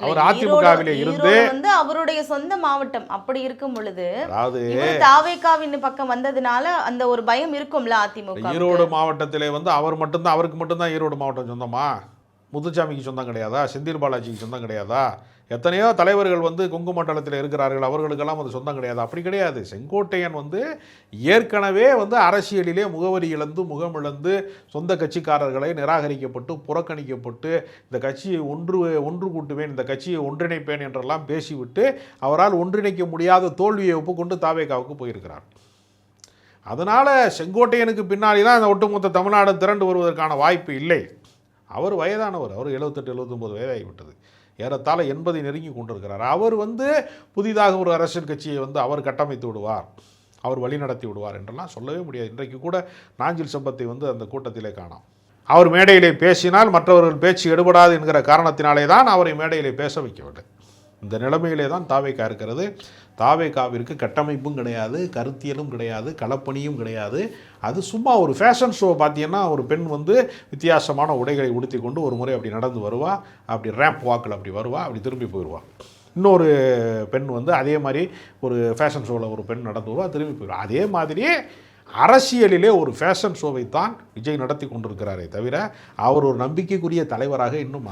அவர் அதிமுகவிலே இருந்து வந்து அவருடைய சொந்த மாவட்டம். அப்படி இருக்கும் பொழுது அதாவது தாவேகாவின் பக்கம் வந்ததுனால அந்த ஒரு பயம் இருக்கும்ல அதிமுக. ஈரோடு மாவட்டத்திலே வந்து அவருக்கு மட்டும்தான் ஈரோடு மாவட்டம் சொந்தமா? முத்துசாமிக்கு சொந்தம் கிடையாதா? செந்தில் பாலாஜிக்கு சொந்தம் கிடையாதா? எத்தனையோ தலைவர்கள் வந்து கொங்கு மண்டலத்தில் இருக்கிறார்கள், அவர்களுக்கெல்லாம் அது சொந்தம் கிடையாது. அப்படி கிடையாது. செங்கோட்டையன் வந்து ஏற்கனவே வந்து அரசியலிலே முகவரி இழந்து முகமிழந்து சொந்த கட்சிக்காரர்களை நிராகரிக்கப்பட்டு புறக்கணிக்கப்பட்டு இந்த கட்சியை ஒன்று கூட்டுவேன், இந்த கட்சியை ஒன்றிணைப்பேன் என்றெல்லாம் பேசிவிட்டு அவரால் ஒன்றிணைக்க முடியாத தோல்வியை ஒப்புக்கொண்டு தாவேகாவுக்கு போயிருக்கிறார். அதனால் செங்கோட்டையனுக்கு பின்னாடி தான் அந்த ஒட்டுமொத்த தமிழ்நாடு திரண்டு வருவதற்கான வாய்ப்பு இல்லை. அவர் வயதானவர், அவர் 78-79 வயதாகிவிட்டது, ஏறத்தாழ 80 நெருங்கி கொண்டிருக்கிறார். அவர் வந்து புதிதாக ஒரு அரசியல் கட்சியை வந்து அவர் கட்டமைத்து விடுவார், அவர் வழிநடத்தி விடுவார் என்றெல்லாம் சொல்லவே முடியாது. இன்றைக்கு கூட நாஞ்சில் சம்பத்தை வந்து அந்த கூட்டத்திலே காணோம். அவர் மேடையிலே பேசினால் மற்றவர்கள் பேச்சு எடுபடாது என்கிற காரணத்தினாலே தான் அவரை மேடையிலே பேச வைக்கவில்லை. இந்த நிலைமையிலே தான் தாவேகா இருக்கிறது. தாவேகாவிற்கு கட்டமைப்பும் கிடையாது, கருத்தியலும் கிடையாது, களப்பணியும் கிடையாது. அது சும்மா ஒரு ஃபேஷன் ஷோ. பார்த்தீங்கன்னா ஒரு பெண் வந்து வித்தியாசமான உடைகளை உடுத்தி கொண்டு ஒரு முறை அப்படி நடந்து வருவா, அப்படி ரேம்ப் வாக்கில் அப்படி வருவா, அப்படி திரும்பி போயிடுவா. இன்னொரு பெண் வந்து அதே மாதிரி ஒரு ஃபேஷன் ஷோவில் ஒரு பெண் நடந்து வருவா, திரும்பி போயிடுவா. அதே மாதிரி அரசியலிலே ஒரு ஃபேஷன் ஷோவை தான் விஜய் நடத்தி கொண்டிருக்கிறாரே தவிர அவர் ஒரு நம்பிக்கைக்குரிய தலைவராக இன்னும்